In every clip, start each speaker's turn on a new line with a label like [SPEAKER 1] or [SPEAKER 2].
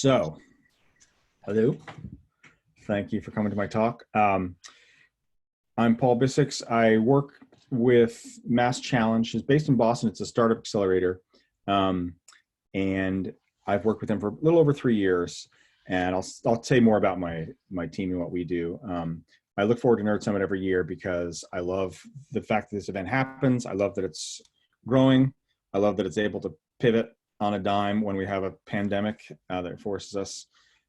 [SPEAKER 1] So, hello. Thank you for coming to my talk. I'm Paul Bissix. I work with MassChallenge. It's based in Boston. It's a startup accelerator. And I've worked with them for a little over 3 years. And I'll say more about my team and what we do. I look forward to Nerd Summit every year because I love the fact that this event happens. I love that it's growing. I love that it's able to pivot on a dime when we have a pandemic that forces us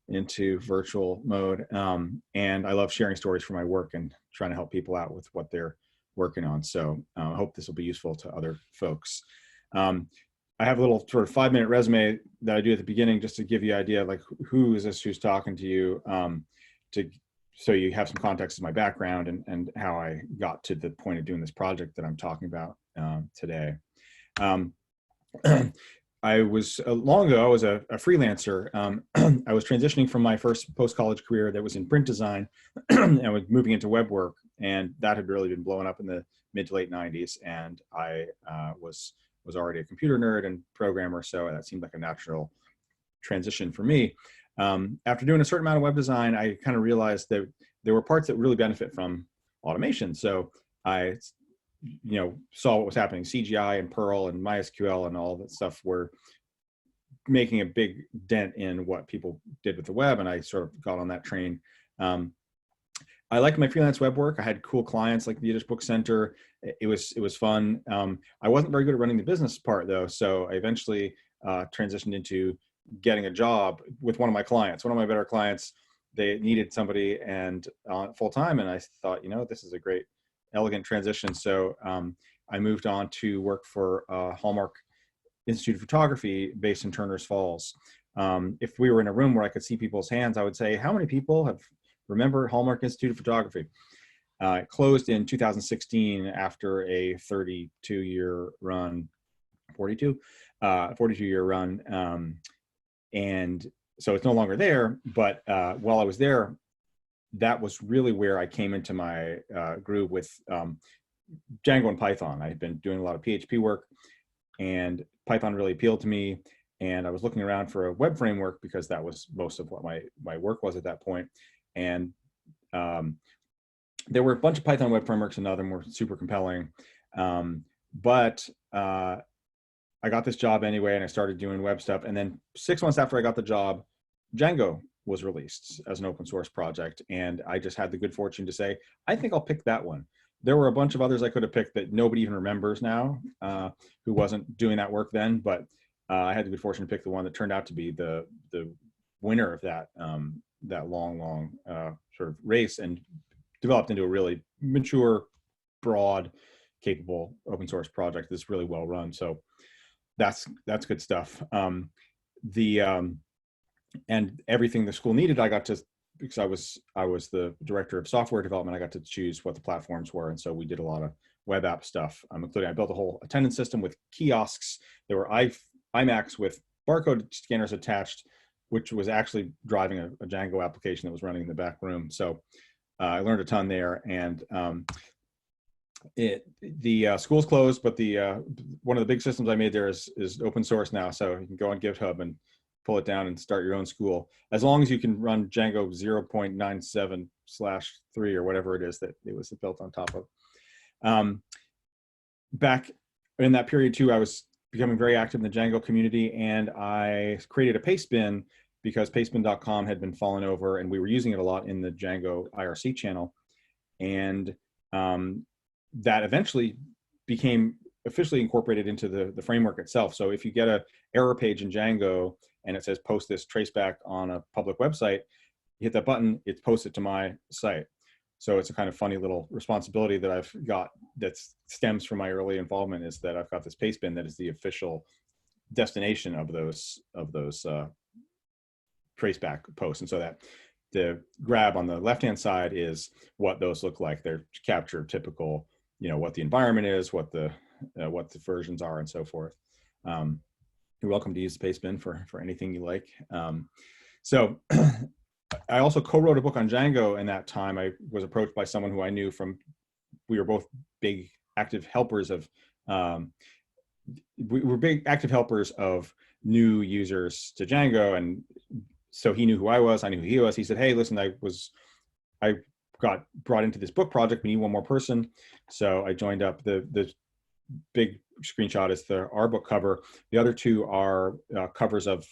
[SPEAKER 1] into virtual mode. And I love sharing stories from my work and trying to help people out with what they're working on. So I hope this will be useful to other folks. I have a little sort of 5-minute resume that I do at the beginning just to give you an idea of like who is this who's talking to you, so you have some context of my background and how I got to the point of doing this project that I'm talking about today. I was long ago, I was a freelancer. I was transitioning from my first post-college career that was in print design and was moving into web work. And that had really been blowing up in the mid to late 90s. And I was already a computer nerd and programmer. So that seemed like a natural transition for me. After doing a certain amount of web design, I kind of realized that there were parts that really benefit from automation. So I saw what was happening. CGI and Perl and MySQL and all that stuff were making a big dent in what people did with the web, and I sort of got on that train. I liked my freelance web work. I had cool clients like the Yiddish Book Center. It was fun. I wasn't very good at running the business part though, so I eventually transitioned into getting a job with one of my clients. One of my better clients, they needed somebody and full time, and I thought, this is a great elegant transition. So I moved on to work for Hallmark Institute of Photography based in Turner's Falls. If we were in a room where I could see people's hands, I would say, how many people have remember Hallmark Institute of Photography? It closed in 2016 after a 32-year run, 42-year run. And so it's no longer there, but while I was there, that was really where I came into my groove with Django and Python. I had been doing a lot of PHP work, and Python really appealed to me. And I was looking around for a web framework because that was most of what my work was at that point. And there were a bunch of Python web frameworks, and none of them were super compelling. But I got this job anyway, and I started doing web stuff. And then 6 months after I got the job, Django was released as an open source project. And I just had the good fortune to say, I think I'll pick that one. There were a bunch of others I could have picked that nobody even remembers now, who wasn't doing that work then, but I had the good fortune to pick the one that turned out to be the winner of that, that long sort of race, and developed into a really mature, broad, capable open source project that's really well run. So that's good stuff. And everything the school needed, I got to, because I was the director of software development, I got to choose what the platforms were. And so we did a lot of web app stuff, including I built a whole attendance system with kiosks. There were iMacs with barcode scanners attached, which was actually driving a Django application that was running in the back room. So I learned a ton there. And the school's closed, but one of the big systems I made there is open source now. So you can go on GitHub and pull it down and start your own school, as long as you can run Django 0.97/3 or whatever it is that it was built on top of. Back in that period too, I was becoming very active in the Django community, and I created a pastebin because pastebin.com had been fallen over, and we were using it a lot in the Django IRC channel. And that eventually became officially incorporated into the framework itself. So if you get a error page in Django and it says post this traceback on a public website, you hit that button, it's posted to my site. So it's a kind of funny little responsibility that I've got that stems from my early involvement, is that I've got this pastebin that is the official destination of those traceback posts. And so that the grab on the left-hand side is what those look like. They're captured typical, what the environment is, what the versions are, and so forth. You're welcome to use the pastebin for anything you like. So I also co-wrote a book on Django in that time. I was approached by someone who I knew from, we were both big active helpers of, we were big active helpers of new users to Django, and so he knew who I was. I knew who he was. He said, "Hey, listen, I got brought into this book project. We need one more person." So I joined up. The big screenshot is our book cover. The other two are covers of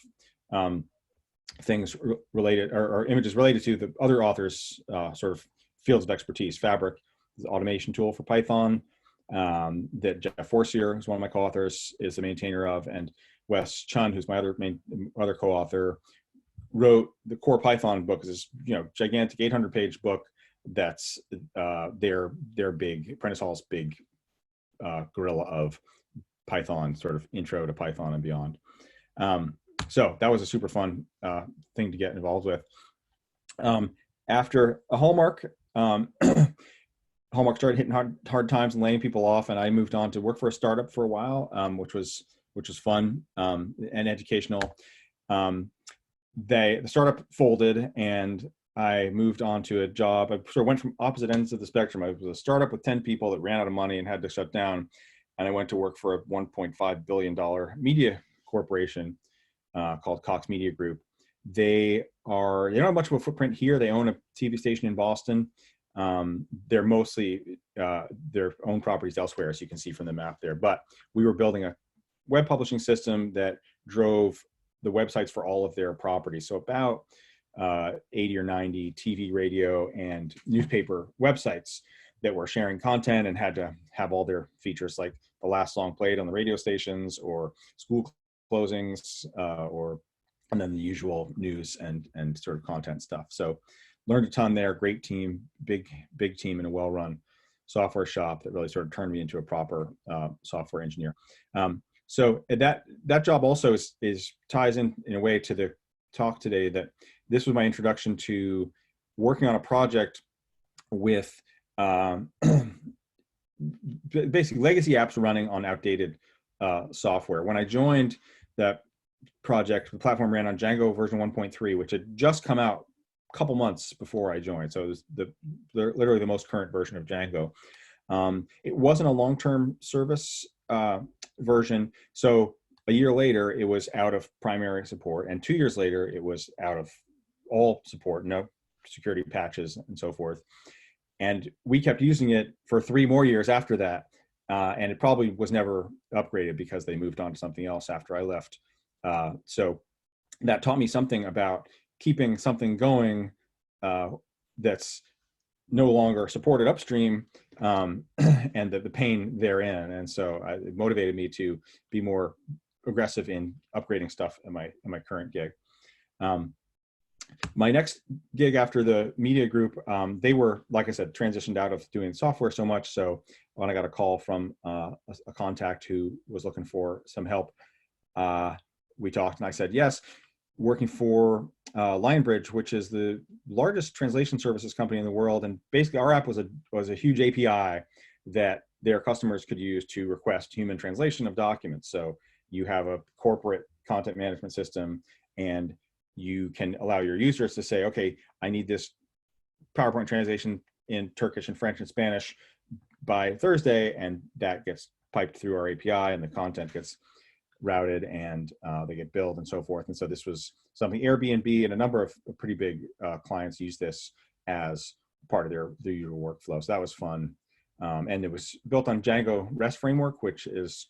[SPEAKER 1] things related, or images related to the other authors' sort of fields of expertise. Fabric is an automation tool for Python that Jeff Forcier, who's one of my co-authors, is the maintainer of, and Wes Chun, who's my other co-author, wrote the core Python book. Is this gigantic 800-page book that's their big Prentice Hall's big gorilla of Python, sort of intro to Python and beyond. So that was a super fun thing to get involved with. After a Hallmark, Hallmark started hitting hard times and laying people off, and I moved on to work for a startup for a while, which was fun and educational. The startup folded, and I moved on to a job. I sort of went from opposite ends of the spectrum. I was a startup with 10 people that ran out of money and had to shut down, and I went to work for a $1.5 billion media corporation called Cox Media Group. They don't have much of a footprint here. They own a TV station in Boston. They're mostly their own properties elsewhere, as you can see from the map there. But we were building a web publishing system that drove the websites for all of their properties. So about 80 or 90 TV, radio, and newspaper websites that were sharing content and had to have all their features, like the last song played on the radio stations, or school closings, and then the usual news and sort of content stuff. So learned a ton there. Great team, big team, and a well-run software shop that really sort of turned me into a proper software engineer. So that job also ties in a way to the talk today, that this was my introduction to working on a project with basically legacy apps running on outdated software. When I joined that project, the platform ran on Django version 1.3, which had just come out a couple months before I joined. So it was literally the most current version of Django. It wasn't a long-term service version. So a year later, it was out of primary support. And 2 years later, it was out of all support, no security patches and so forth. And we kept using it for 3 more years after that. And it probably was never upgraded because they moved on to something else after I left. So that taught me something about keeping something going that's no longer supported upstream, and the pain therein. And so it motivated me to be more aggressive in upgrading stuff in my current gig. My next gig after the media group, they were, like I said, transitioned out of doing software so much. So when I got a call from a contact who was looking for some help, we talked, and I said yes. Working for Lionbridge, which is the largest translation services company in the world, and basically our app was a huge API that their customers could use to request human translation of documents. So you have a corporate content management system, and you can allow your users to say, okay, I need this PowerPoint translation in Turkish and French and Spanish by Thursday, and that gets piped through our API, and the content gets routed, and they get billed and so forth. And so this was something Airbnb and a number of pretty big clients use this as part of their usual workflow. So that was fun. And it was built on Django REST framework, which has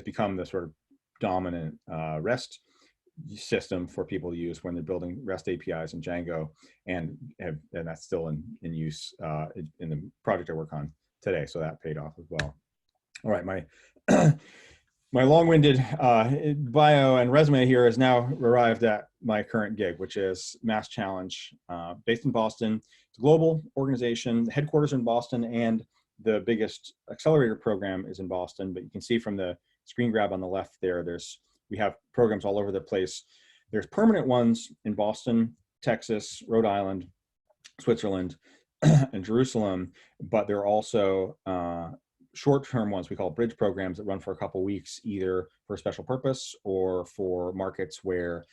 [SPEAKER 1] become the sort of dominant REST system for people to use when they're building REST APIs in Django, and that's still in use in the project I work on today. So that paid off as well. All right, my long-winded bio and resume here has now arrived at my current gig, which is MassChallenge, based in Boston. It's a global organization. The headquarters in Boston, and the biggest accelerator program is in Boston. But you can see from the screen grab on the left there, we have programs all over the place. There's permanent ones in Boston, Texas, Rhode Island, Switzerland, and Jerusalem, but there are also short-term ones we call bridge programs that run for a couple weeks, either for a special purpose or for markets where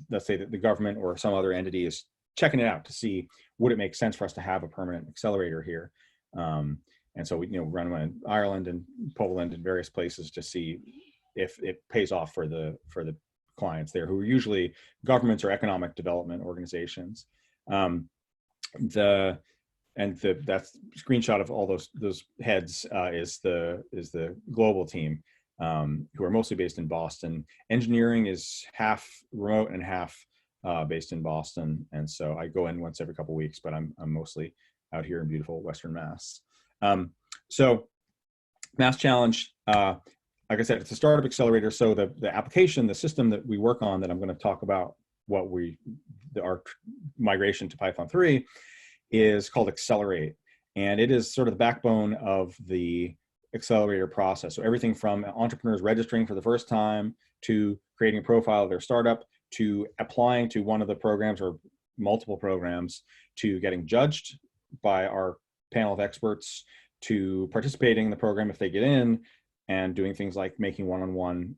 [SPEAKER 1] let's say that the government or some other entity is checking it out to see, would it make sense for us to have a permanent accelerator here? And so we run one in Ireland and Poland and various places to see if it pays off for the clients there, who are usually governments or economic development organizations. That screenshot of all those heads is the global team, who are mostly based in Boston. Engineering is half remote and half based in Boston, and so I go in once every couple of weeks, but I'm mostly out here in beautiful Western Mass. So MassChallenge, like I said, it's a startup accelerator. So the application, the system that we work on, that I'm going to talk about, our migration to Python 3, is called Accelerate, and it is sort of the backbone of the accelerator process. So everything from entrepreneurs registering for the first time, to creating a profile of their startup, to applying to one of the programs or multiple programs, to getting judged by our panel of experts, to participating in the program if they get in, and doing things like making one-on-one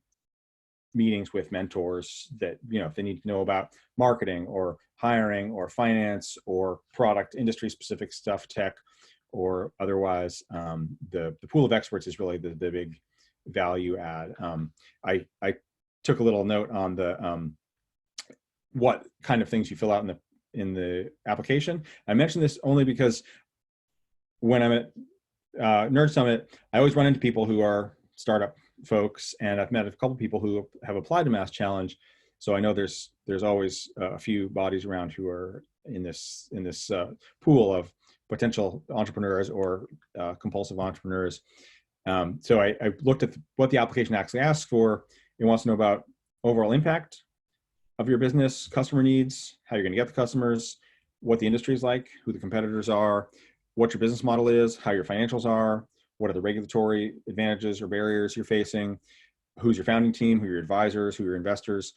[SPEAKER 1] meetings with mentors that, if they need to know about marketing or hiring or finance or product, industry specific stuff, tech or otherwise. The pool of experts is really the big value add. I took a little note on the what kind of things you fill out in the application. I mention this only because when I'm at Nerd Summit, I always run into people who are startup folks, and I've met a couple people who have applied to MassChallenge. So I know there's always a few bodies around who are in this pool of potential entrepreneurs or compulsive entrepreneurs. So I looked at what the application actually asks for. It wants to know about overall impact of your business, customer needs, how you're going to get the customers, what the industry is like, who the competitors are, what your business model is, how your financials are, what are the regulatory advantages or barriers you're facing, who's your founding team, who are your advisors, who are your investors.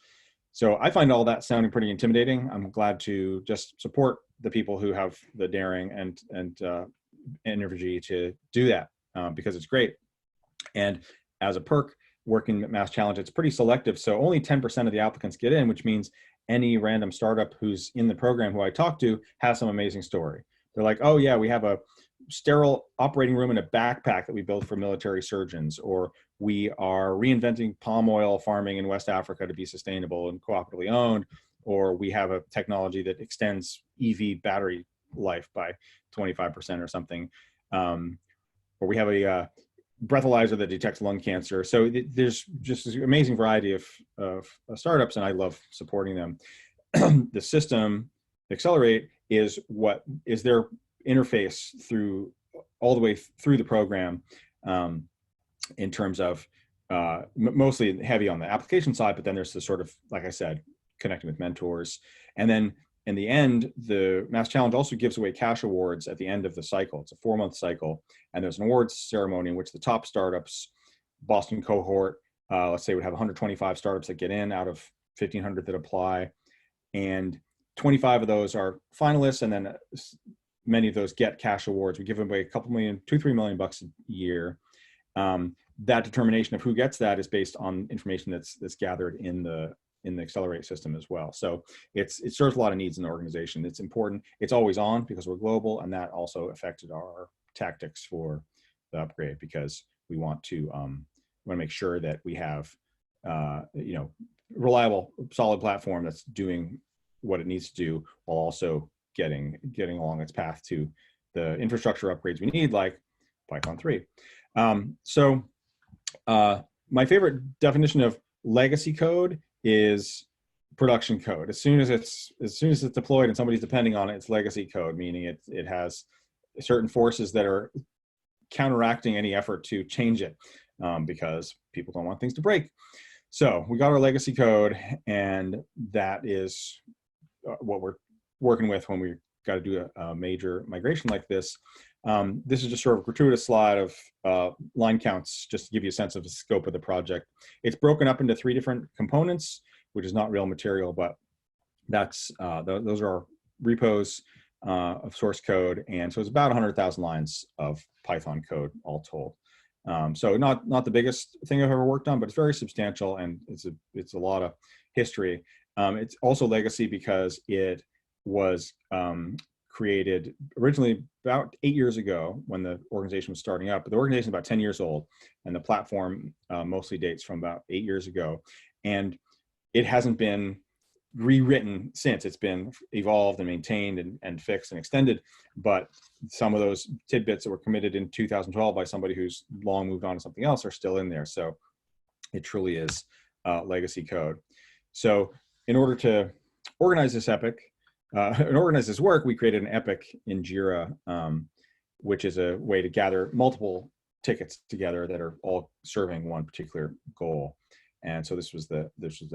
[SPEAKER 1] So I find all that sounding pretty intimidating. I'm glad to just support the people who have the daring and energy to do that, because it's great. And as a perk, working at MassChallenge, it's pretty selective. So only 10% of the applicants get in, which means any random startup who's in the program who I talk to has some amazing story. They're like, oh yeah, we have a sterile operating room in a backpack that we built for military surgeons, or we are reinventing palm oil farming in West Africa to be sustainable and cooperatively owned, or we have a technology that extends EV battery life by 25% or something, or we have a breathalyzer that detects lung cancer. So there's just this amazing variety of startups, and I love supporting them. The system, Accelerate, is their interface through all the way through the program, in terms of mostly heavy on the application side, but then there's the sort of, like I said, connecting with mentors. And then in the end, the MassChallenge also gives away cash awards at the end of the cycle. It's a 4-month cycle, and there's an awards ceremony in which the top startups, Boston cohort, let's say, would have 125 startups that get in out of 1,500 that apply, and 25 of those are finalists, and then many of those get cash awards. We give away a couple million, $2-3 million a year. That determination of who gets that is based on information that's gathered in the Accelerate system as well. So it serves a lot of needs in the organization. It's important. It's always on because we're global, and that also affected our tactics for the upgrade, because we want to make sure that we have reliable, solid platform that's doing what it needs to do, while also getting along its path to the infrastructure upgrades we need, like Python 3. My favorite definition of legacy code is production code. As soon as it's deployed and somebody's depending on it, it's legacy code, meaning it has certain forces that are counteracting any effort to change it, because people don't want things to break. So we got our legacy code, and that is what we're working with when we got to do a major migration like this. This is just sort of a gratuitous slide of line counts, just to give you a sense of the scope of the project. It's broken up into 3 different components, which is not real material, but that's those are our repos of source code, and so it's about 100,000 lines of Python code all told. So not the biggest thing I've ever worked on, but it's very substantial, and it's a lot of history. It's also legacy because it was created originally about 8 years ago when the organization was starting up, but the organization is about 10 years old, and the platform mostly dates from about 8 years ago. And it hasn't been rewritten since. It's been evolved and maintained and fixed and extended, but some of those tidbits that were committed in 2012 by somebody who's long moved on to something else are still in there. So it truly is legacy code. So in order to organize this and organize this work, we created an epic in Jira, which is a way to gather multiple tickets together that are all serving one particular goal. And so this was the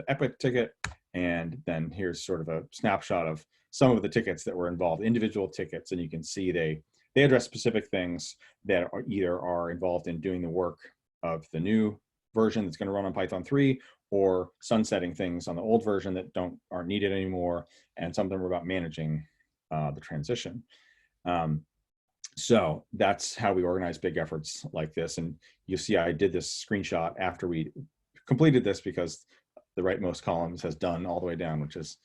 [SPEAKER 1] epic ticket. And then here's sort of a snapshot of some of the tickets that were involved, individual tickets. And you can see they address specific things that are either are involved in doing the work of the new version that's going to run on Python 3, or sunsetting things on the old version that aren't needed anymore. And some of them are about managing the transition. So that's how we organize big efforts like this. And you see I did this screenshot after we completed this, because the rightmost column says done all the way down, which is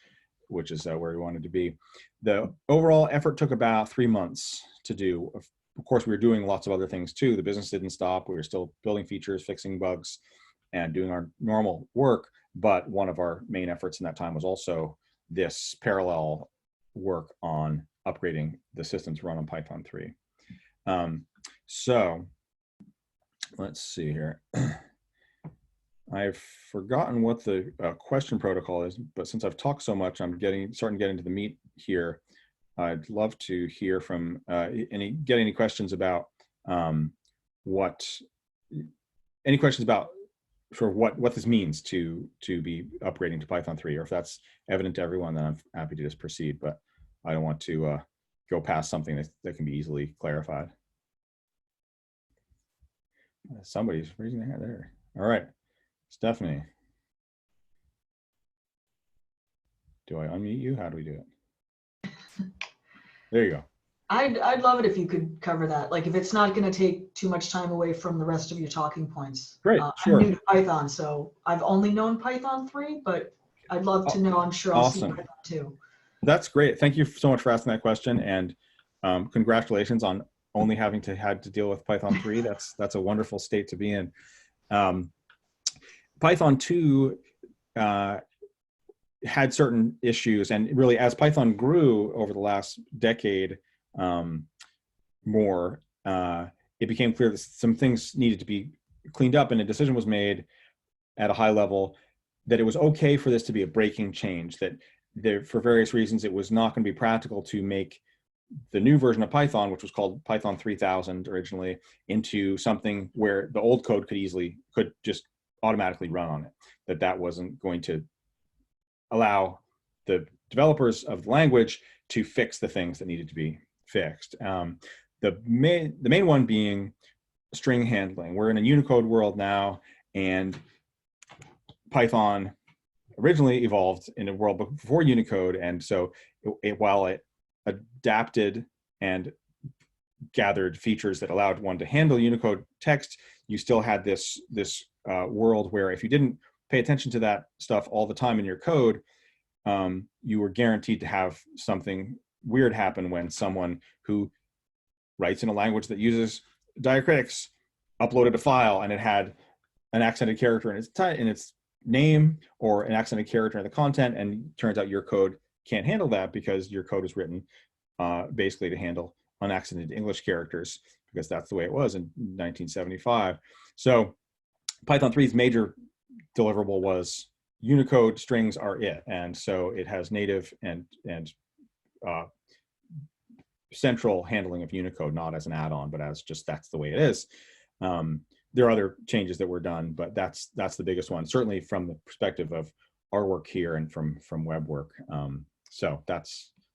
[SPEAKER 1] where we wanted to be. The overall effort took about 3 months to do. Of course, we were doing lots of other things too. The business didn't stop. We were still building features, fixing bugs, and doing our normal work. But one of our main efforts in that time was also this parallel work on upgrading the system to run on Python 3. So let's see here. I've forgotten what the question protocol is, but since I've talked so much, I'm starting to get into the meat here. I'd love to hear from any questions about any questions about sort of what this means to be upgrading to Python 3, or if that's evident to everyone, then I'm happy to just proceed. But I don't want to go past something that can be easily clarified. Somebody's raising their hand there. All right. Stephanie, do I unmute you? How do we do it? There you go.
[SPEAKER 2] I'd love it if you could cover that. Like, if it's not going to take too much time away from the rest of your talking points.
[SPEAKER 1] Great, sure.
[SPEAKER 2] I'm new to Python, so I've only known Python 3, but I'd love to know. I'm sure I'll see Python 2.
[SPEAKER 1] That's great. Thank you so much for asking that question, and congratulations on only having had to deal with Python 3. That's a wonderful state to be in. Python 2 had certain issues, and really as Python grew over the last decade more, it became clear that some things needed to be cleaned up, and a decision was made at a high level that it was okay for this to be a breaking change, that for various reasons it was not going to be practical to make the new version of Python, which was called Python 3000 originally, into something where the old code could just automatically run on it, that wasn't going to allow the developers of the language to fix the things that needed to be fixed. The main one being string handling. We're in a Unicode world now, and Python originally evolved in a world before Unicode, and so while it adapted and gathered features that allowed one to handle Unicode text, you still had this world where if you didn't pay attention to that stuff all the time in your code, you were guaranteed to have something weird happen when someone who writes in a language that uses diacritics uploaded a file and it had an accented character in its name, or an accented character in the content, and turns out your code can't handle that because your code is written basically to handle unaccented English characters, because that's the way it was in 1975. So Python 3's major deliverable was Unicode strings are it, and so it has native and central handling of Unicode, not as an add-on, but as just that's the way it is. There are other changes that were done, but that's the biggest one, certainly from the perspective of our work here and from web work. So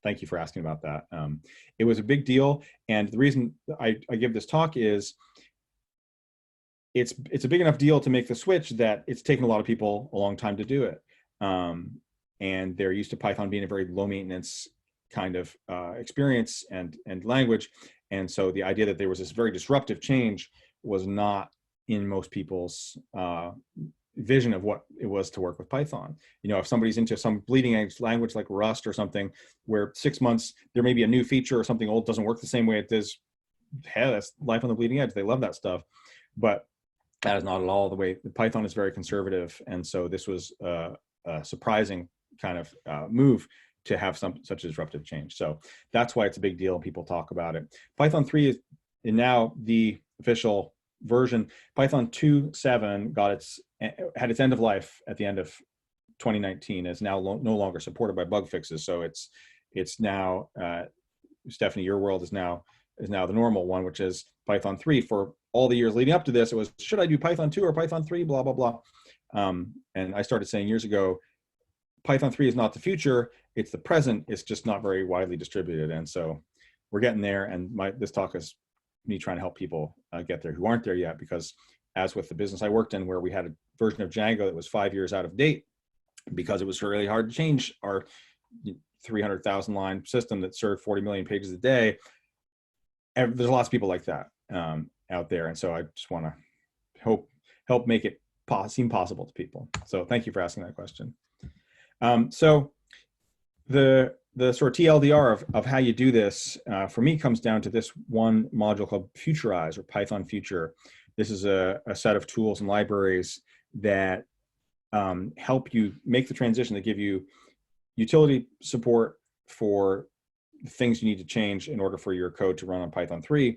[SPEAKER 1] thank you for asking about that. It was a big deal, and the reason I give this talk is it's a big enough deal to make the switch that it's taken a lot of people a long time to do it. And they're used to Python being a very low maintenance kind of experience and language. And so the idea that there was this very disruptive change was not in most people's vision of what it was to work with Python. You know, if somebody's into some bleeding edge language like Rust or something, where 6 months there may be a new feature or something old doesn't work the same way it does, hey, that's life on the bleeding edge. They love that stuff. But that is not at all the way. Python is very conservative, and so this was a surprising kind of move to have such disruptive change. So that's why it's a big deal. People talk about it. Python 3 is now the official version. Python 2.7 had its end of life at the end of 2019. Is now no longer supported by bug fixes. So it's now Stephanie, your world is now the normal one, which is Python 3. For all the years leading up to this, it was, should I do Python 2 or Python 3? Blah blah blah. And I started saying years ago, Python 3 is not the future, it's the present. It's just not very widely distributed. And so we're getting there. And this talk is me trying to help people get there who aren't there yet, because as with the business I worked in, where we had a version of Django that was 5 years out of date, because it was really hard to change our 300,000 line system that served 40 million pages a day. There's lots of people like that out there. And so I just want to help make it seem possible to people. So thank you for asking that question. So the sort of TLDR of how you do this for me comes down to this one module called Futurize, or Python Future. This is a set of tools and libraries that help you make the transition, that give you utility support for things you need to change in order for your code to run on Python 3,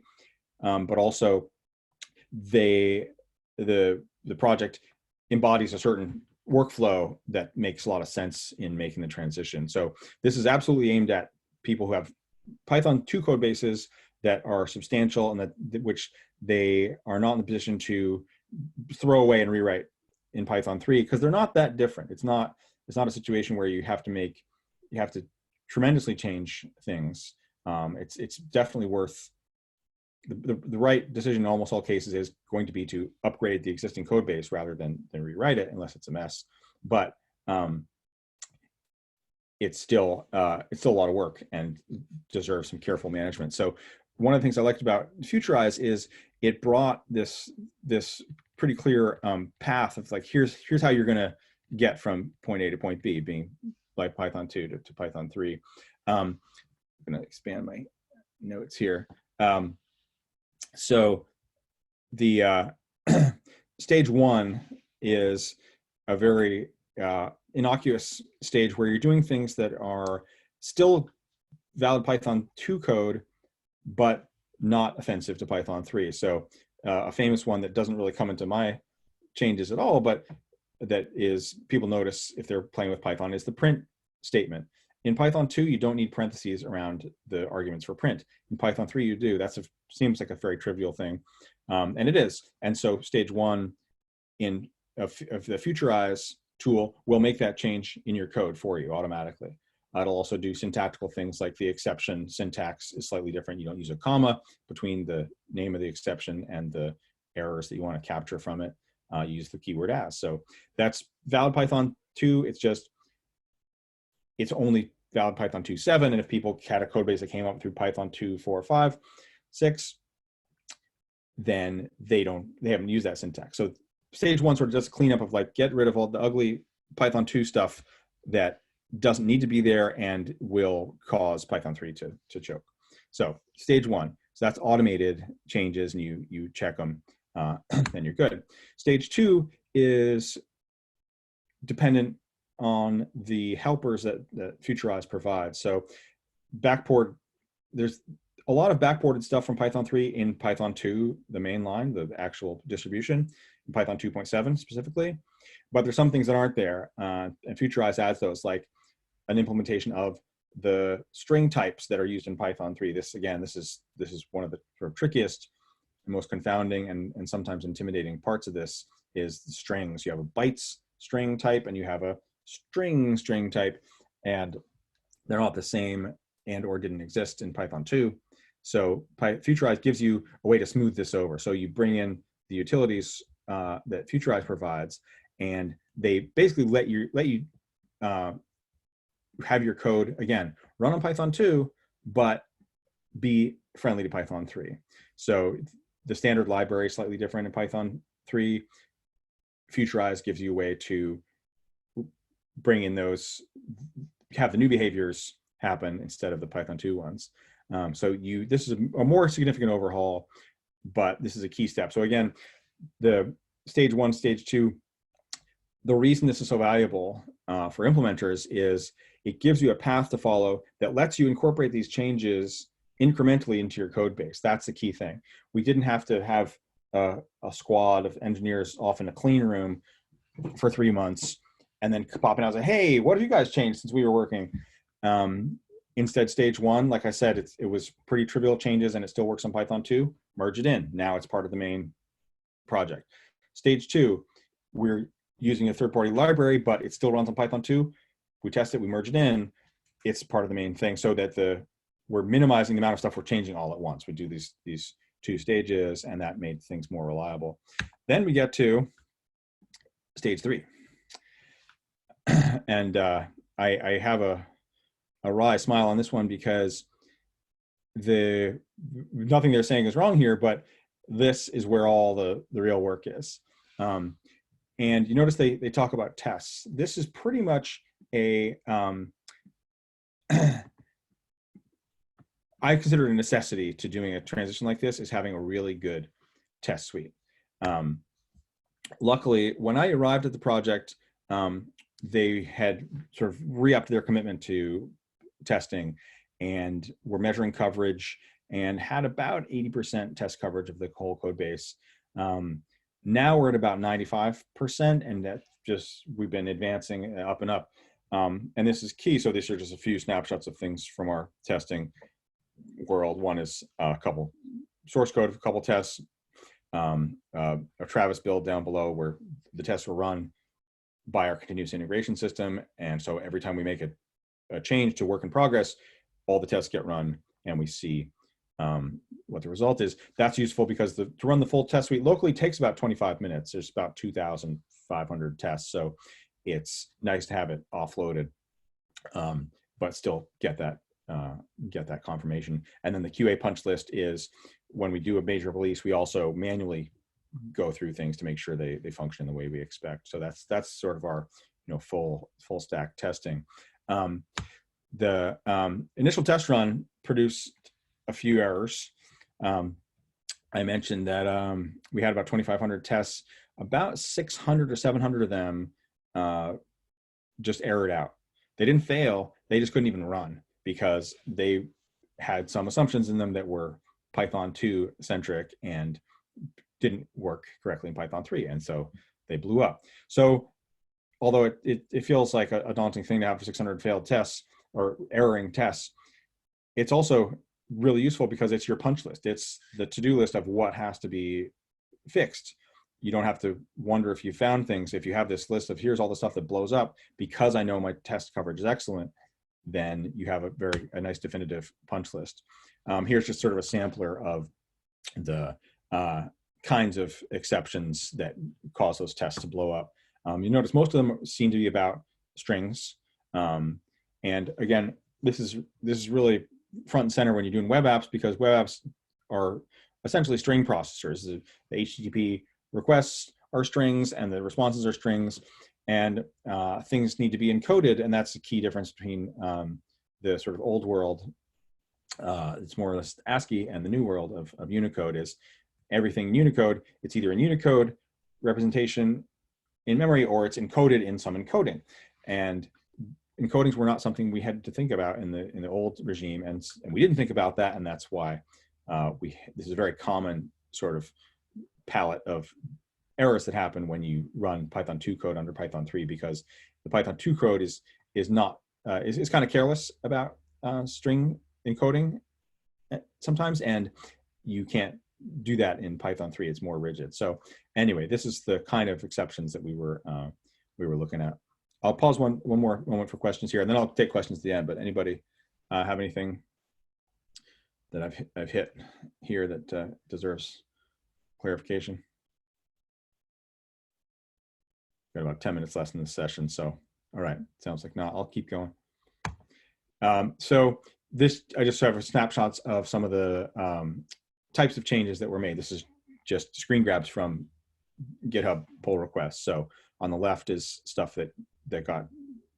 [SPEAKER 1] but also the project embodies a certain workflow that makes a lot of sense in making the transition. So this is absolutely aimed at people who have Python 2 code bases that are substantial, and which they are not in the position to throw away and rewrite in Python 3, because they're not that different. It's not a situation where you have to tremendously change things. It's definitely worth the right decision in almost all cases is going to be to upgrade the existing code base rather than rewrite it, unless it's a mess. But it's still a lot of work and deserves some careful management. So one of the things I liked about Futurize is it brought this pretty clear path of like, here's how you're going to get from point A to point B, being like Python 2 to Python 3. I'm going to expand my notes here. So the stage 1 is a very innocuous stage where you're doing things that are still valid Python 2 code, but not offensive to Python 3. So a famous one that doesn't really come into my changes at all, but that is people notice if they're playing with Python, is the print statement. In Python 2, you don't need parentheses around the arguments for print. In Python 3, you do. Seems like a very trivial thing, and it is. And so stage 1 of the Futurize tool will make that change in your code for you automatically. It'll also do syntactical things like the exception syntax is slightly different. You don't use a comma between the name of the exception and the errors that you want to capture from it. Use the keyword as. So that's valid Python 2. It's only valid Python 2.7. And if people had a code base that came up through Python 2, 4, 5, 6, then they haven't used that syntax. So stage 1 sort of just cleanup of like, get rid of all the ugly Python 2 stuff that doesn't need to be there and will cause Python 3 to choke. So stage 1, so that's automated changes, and you check them, then you're good. Stage 2 is dependent on the helpers that Futurize provides. So backport, there's a lot of backported stuff from Python 3 in Python 2, the main line, the actual distribution, in Python 2.7 specifically. But there's some things that aren't there, and Futurize adds those, like an implementation of the string types that are used in Python 3. This is one of the sort of trickiest and most confounding and sometimes intimidating parts of this is the strings. You have a bytes string type and you have a string type, and they're not the same and or didn't exist in Python 2. So Futurize gives you a way to smooth this over. So you bring in the utilities that Futurize provides, and they basically let you have your code, again, run on Python 2, but be friendly to Python 3. So the standard library is slightly different in Python 3. Futurize gives you a way to bring in those, have the new behaviors happen instead of the Python 2 ones. So this is a more significant overhaul, but this is a key step. So again, the stage 1, stage 2 the reason this is so valuable for implementers is it gives you a path to follow that lets you incorporate these changes incrementally into your code base. That's the key thing. We didn't have to have a squad of engineers off in a clean room for 3 months and then popping out and say, hey, what have you guys changed since we were working? Instead, stage one, like I said, it was pretty trivial changes and it still works on Python 2, merge it in. Now it's part of the main project. Stage two, we're using a third-party library, but it still runs on Python 2. We test it, we merge it in, it's part of the main thing so that we're minimizing the amount of stuff we're changing all at once. We do these 2 stages, and that made things more reliable. Then we get to stage 3. And I have a wry smile on this one because nothing they're saying is wrong here, but this is where all the real work is. And you notice they talk about tests. This is pretty much a, I consider it a necessity to doing a transition like this is having a really good test suite. Luckily, when I arrived at the project, they had sort of re-upped their commitment to testing and were measuring coverage and had about 80% test coverage of the whole code base. Now we're at about 95%, and that we've been advancing up and up. And this is key. So these are just a few snapshots of things from our testing world. One is a couple source code, a couple tests, a Travis build down below where the tests were run by our continuous integration system. And so every time we make a change to work in progress, all the tests get run and we see what the result is. That's useful because to run the full test suite locally takes about 25 minutes. There's about 2,500 tests. So it's nice to have it offloaded, but still get that confirmation. And then the QA punch list is when we do a major release, we also manually go through things to make sure they function in the way we expect. So that's sort of our full stack testing. The initial test run produced a few errors. I mentioned that we had about 2,500 tests. About 600 or 700 of them just errored out. They didn't fail, they just couldn't even run because they had some assumptions in them that were Python 2 centric and didn't work correctly in Python 3, and so they blew up. So although it feels like a daunting thing to have 600 failed tests or erroring tests, it's also really useful because it's your punch list. It's the to-do list of what has to be fixed. You don't have to wonder if you found things. If you have this list of here's all the stuff that blows up, because I know my test coverage is excellent, then you have a nice definitive punch list. Here's just sort of a sampler of the kinds of exceptions that cause those tests to blow up. You notice most of them seem to be about strings. And again, this is really front and center when you're doing web apps, because web apps are essentially string processors. The HTTP requests are strings and the responses are strings, and things need to be encoded. And that's the key difference between the sort of old world, it's more or less ASCII, and the new world of Unicode is everything Unicode. It's either in Unicode representation in memory or it's encoded in some encoding. And encodings were not something we had to think about in the old regime, and we didn't think about that, and that's why this is a very common sort of palette of errors that happen when you run Python 2 code under Python 3, because the Python 2 code is kind of careless about string encoding sometimes, and you can't do that in Python 3. It's more rigid. So anyway, this is the kind of exceptions that we were looking at. I'll pause one more moment for questions here, and then I'll take questions at the end. But anybody have anything that I've hit here that deserves clarification? Got about 10 minutes left in this session, so all right, sounds like not. I'll keep going. So this, I just have snapshots of some of the types of changes that were made. This is just screen grabs from GitHub pull requests. So on the left is stuff that got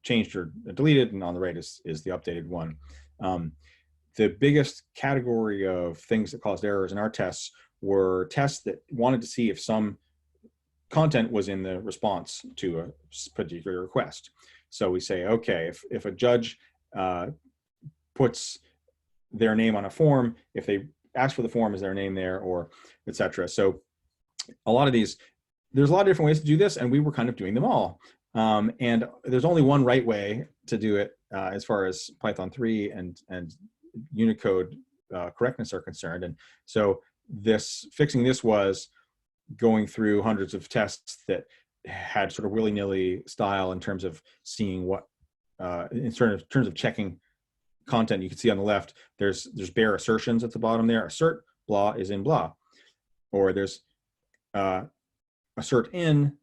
[SPEAKER 1] changed or deleted, and on the right is the updated one. The biggest category of things that caused errors in our tests were tests that wanted to see if some content was in the response to a particular request. So we say, okay, if a judge puts their name on a form, if they ask for the form, is their name there, or etc. So a lot of these, there's a lot of different ways to do this, and we were kind of doing them all. And there's only one right way to do it as far as Python 3 and Unicode correctness are concerned. And so fixing this was going through hundreds of tests that had sort of willy-nilly style in terms of seeing what, in terms of checking content. You can see on the left, there's bare assertions at the bottom there. Assert blah is in blah, or there's assert in,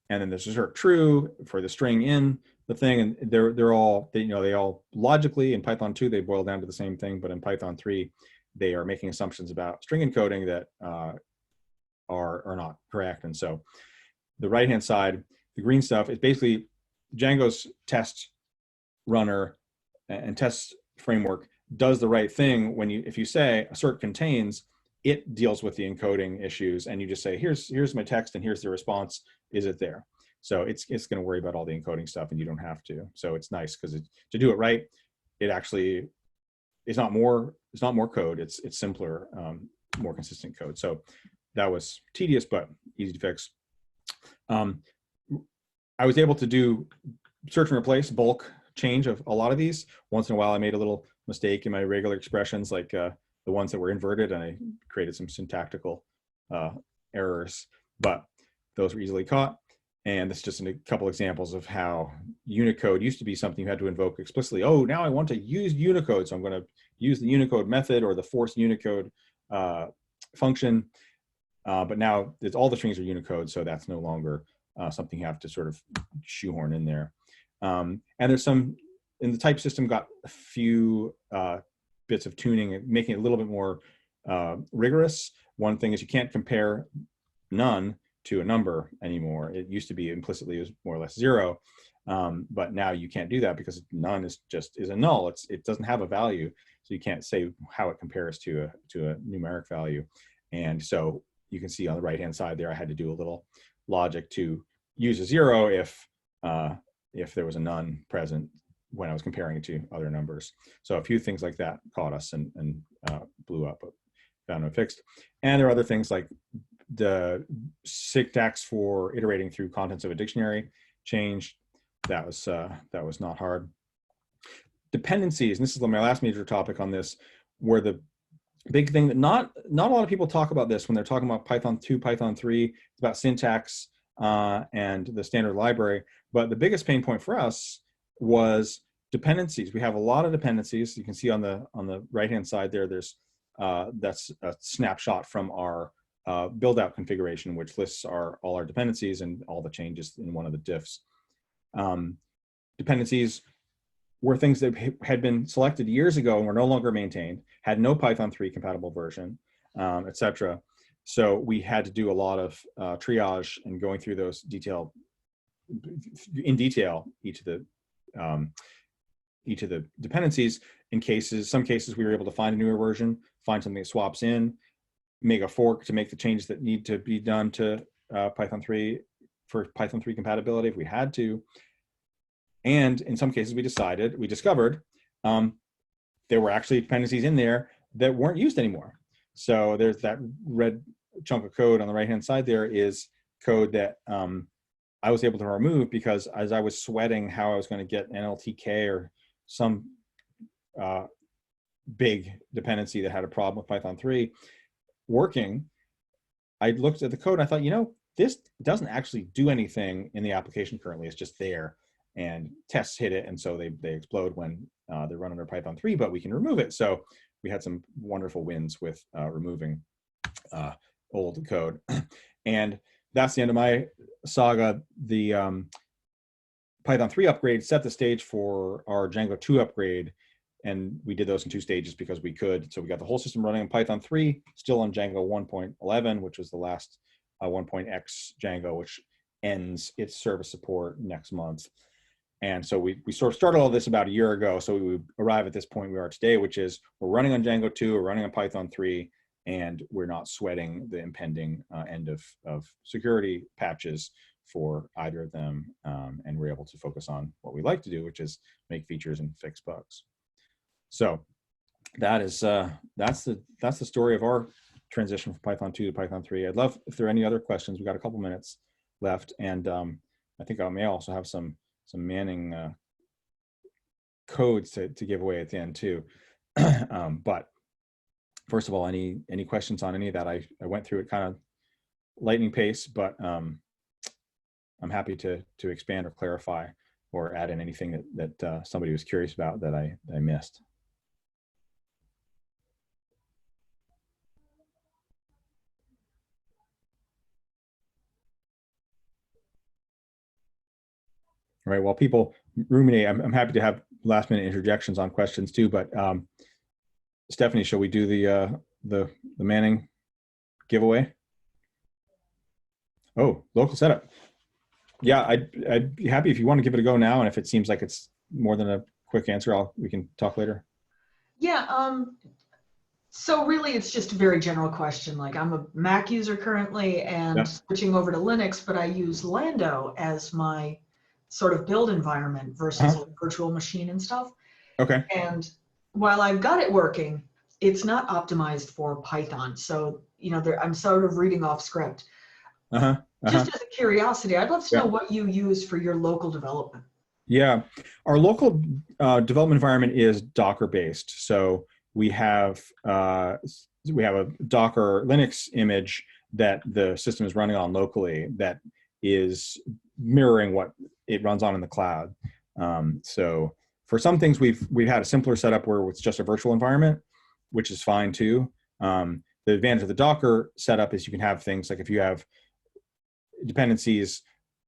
[SPEAKER 1] and then there's assert true for the string in the thing, and they're all they all logically in Python 2 they boil down to the same thing, but in Python 3 they are making assumptions about string encoding that are not correct. And so the right hand side, the green stuff, is basically Django's test runner and test framework does the right thing when if you say assert contains, it deals with the encoding issues, and you just say here's my text and here's the response, is it there? So it's going to worry about all the encoding stuff, and you don't have to. So it's nice because to do it right, it actually is not more code. It's simpler, more consistent code. So that was tedious but easy to fix. I was able to do search and replace bulk change of a lot of these. Once in a while I made a little mistake in my regular expressions, like the ones that were inverted, and I created some syntactical errors, but those were easily caught. And this is just a couple examples of how Unicode used to be something you had to invoke explicitly. Oh, now I want to use Unicode, so I'm going to use the Unicode method or the force Unicode function. But now all the strings are Unicode, so that's no longer something you have to sort of shoehorn in there. And there's some, in the type system, got a few bits of tuning, making it a little bit more rigorous. One thing is you can't compare none to a number anymore. It used to be implicitly was more or less 0, but now you can't do that because none is a null. It doesn't have a value, so you can't say how it compares to a numeric value. And so you can see on the right hand side there, I had to do a little logic to use a 0 if there was a none present when I was comparing it to other numbers. So a few things like that caught us and blew up, but found it fixed. And there are other things like the syntax for iterating through contents of a dictionary changed. That was not hard. Dependencies, and this is my last major topic on this, were the big thing that not a lot of people talk about this when they're talking about Python 2, Python 3. It's about syntax and the standard library. But the biggest pain point for us was dependencies. We have a lot of dependencies. You can see on the right-hand side there, there's that's a snapshot from our build-out configuration, which lists all our dependencies and all the changes in one of the diffs. Dependencies were things that had been selected years ago and were no longer maintained, had no Python 3 compatible version, etc. So we had to do a lot of triage and going through those in detail each of the dependencies. Some cases we were able to find a newer version, find something that swaps in, make a fork to make the changes that need to be done to Python 3 for Python 3 compatibility if we had to. And in some cases we discovered there were actually dependencies in there that weren't used anymore. So there's that red chunk of code on the right-hand side there is code that I was able to remove because as I was sweating how I was going to get NLTK or some big dependency that had a problem with Python 3 working, I looked at the code and I thought, this doesn't actually do anything in the application currently. It's just there. And tests hit it, and so they explode when they run under Python 3, but we can remove it. So we had some wonderful wins with removing old code. And that's the end of my saga. The Python 3 upgrade set the stage for our Django 2 upgrade, and we did those in 2 stages because we could. So we got the whole system running on Python 3, still on Django 1.11, which was the last 1.x Django, which ends its service support next month. And so we sort of started all this about a year ago. So we would arrive at this point we are today, which is we're running on Django 2, we're running on Python 3. and we're not sweating the impending end of security patches for either of them, and we're able to focus on what we like to do, which is make features and fix bugs. So that is that's the story of our transition from Python 2 to Python 3. I'd love if there are any other questions. We've got a couple minutes left, and I think I may also have some Manning codes to give away at the end too. But first of all, any questions on any of that? I went through it kind of lightning pace, but I'm happy to expand or clarify or add in anything that somebody was curious about that I missed. All right, while people ruminate, I'm happy to have last minute interjections on questions too, but Stephanie, shall we do the Manning giveaway? Oh, local setup. Yeah, I'd be happy if you want to give it a go now, and if it seems like it's more than a quick answer, we can talk later.
[SPEAKER 2] Yeah, so really it's just a very general question. Like, I'm a Mac user currently and switching over to Linux, but I use Lando as my sort of build environment versus a virtual machine and stuff.
[SPEAKER 1] Okay.
[SPEAKER 2] And while I've got it working, it's not optimized for Python. So, I'm sort of reading off script. Just as a curiosity, I'd love to know what you use for your local development.
[SPEAKER 1] Yeah, our local development environment is Docker based. So we have a Docker Linux image that the system is running on locally that is mirroring what it runs on in the cloud. So for some things, we've had a simpler setup where it's just a virtual environment, which is fine too. The advantage of the Docker setup is you can have things like if you have dependencies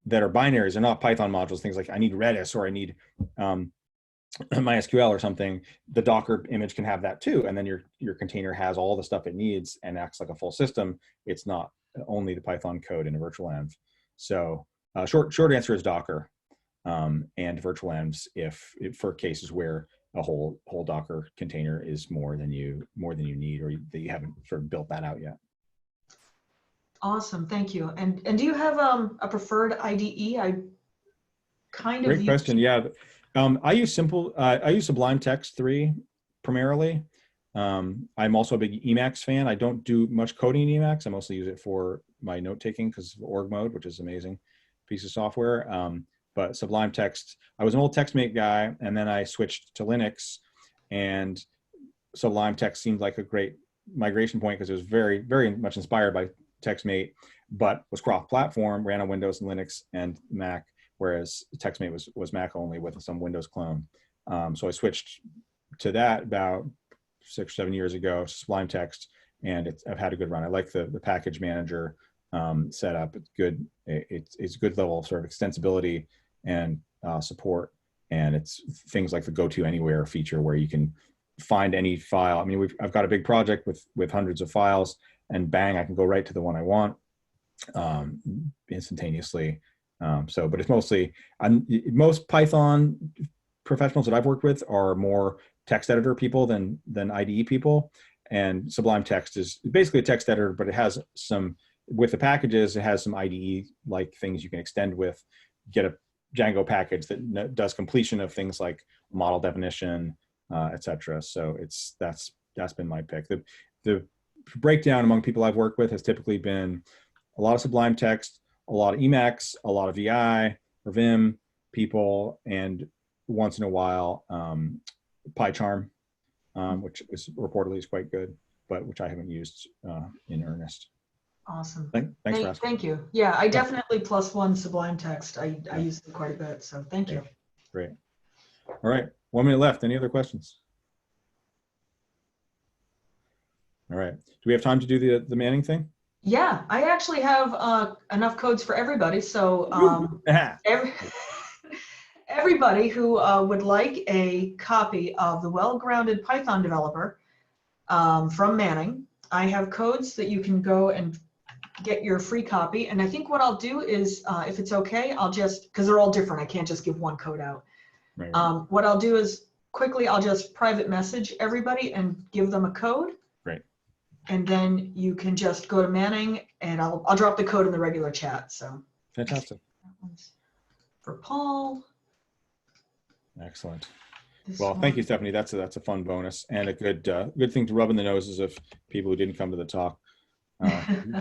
[SPEAKER 1] that are binaries and not Python modules, things like I need Redis or I need MySQL or something, the Docker image can have that too. And then your container has all the stuff it needs and acts like a full system. It's not only the Python code in a virtual env. So short answer is Docker and virtual envs if for cases where a whole Docker container is more than you need, or that you haven't sort of built that out yet.
[SPEAKER 2] Awesome, thank you. And do you have a preferred IDE? I kind of
[SPEAKER 1] Great question. Yeah, I use Sublime Text 3 primarily. I'm also a big Emacs fan. I don't do much coding in Emacs. I mostly use it for my note taking because of org mode, which is an amazing piece of software. But Sublime Text, I was an old TextMate guy, and then I switched to Linux, and Sublime Text seemed like a great migration point because it was very, very much inspired by TextMate, but was cross-platform, ran on Windows and Linux and Mac, whereas TextMate was Mac only with some Windows clone. So I switched to that about 6 or 7 years ago, Sublime Text, and I've had a good run. I like the package manager setup. It's good. It's a good level of sort of extensibility and support, and it's things like the go to anywhere feature where you can find any file. I mean, I've got a big project with hundreds of files, and bang, I can go right to the one I want instantaneously. But it's mostly, most Python professionals that I've worked with are more text editor people than IDE people. And Sublime Text is basically a text editor, but it has some, with the packages, it has some IDE-like things you can extend with, get a Django package that does completion of things like model definition, et cetera. So that's been my pick. The breakdown among people I've worked with has typically been a lot of Sublime Text, a lot of Emacs, a lot of VI or Vim people, and once in a while PyCharm, which is reportedly is quite good, but which I haven't used in earnest.
[SPEAKER 2] Awesome.
[SPEAKER 1] Thanks for asking.
[SPEAKER 2] Thank you. Yeah, I definitely +1 Sublime Text. I use it quite a bit, so thank you.
[SPEAKER 1] Great. All right, 1 minute left. Any other questions? All right. Do we have time to do the Manning thing?
[SPEAKER 2] Yeah, I actually have enough codes for everybody. So everybody who would like a copy of the Well-Grounded Python Developer from Manning, I have codes that you can go and get your free copy. And I think what I'll do is, if it's okay, I'll just, because they're all different, I can't just give one code out.
[SPEAKER 1] Right.
[SPEAKER 2] What I'll do is quickly, I'll just private message everybody and give them a code.
[SPEAKER 1] Great.
[SPEAKER 2] And then you can just go to Manning, and I'll drop the code in the regular chat. So
[SPEAKER 1] Fantastic.
[SPEAKER 2] that one's for Paul.
[SPEAKER 1] Excellent.
[SPEAKER 2] This
[SPEAKER 1] Well,
[SPEAKER 2] one.
[SPEAKER 1] thank you, Stephanie. That's a fun bonus and a good thing to rub in the noses of people who didn't come to the talk.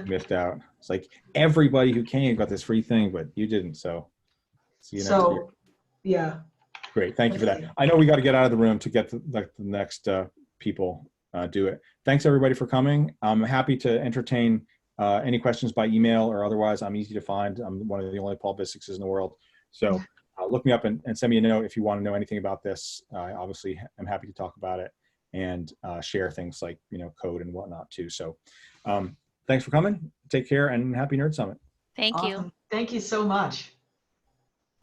[SPEAKER 1] Missed out. It's like everybody who came got this free thing, but you didn't. So see you next year.
[SPEAKER 2] Yeah.
[SPEAKER 1] Great. Thank you for that. I know we got to get out of the room to get the next people do it. Thanks everybody for coming. I'm happy to entertain any questions by email or otherwise. I'm easy to find. I'm one of the only Paul Bissickses in the world. So look me up and send me a note if you want to know anything about this. Obviously, I'm happy to talk about it and share things like, code and whatnot too. So thanks for coming. Take care and happy Nerd Summit.
[SPEAKER 3] Thank you.
[SPEAKER 2] Awesome. Thank you so much.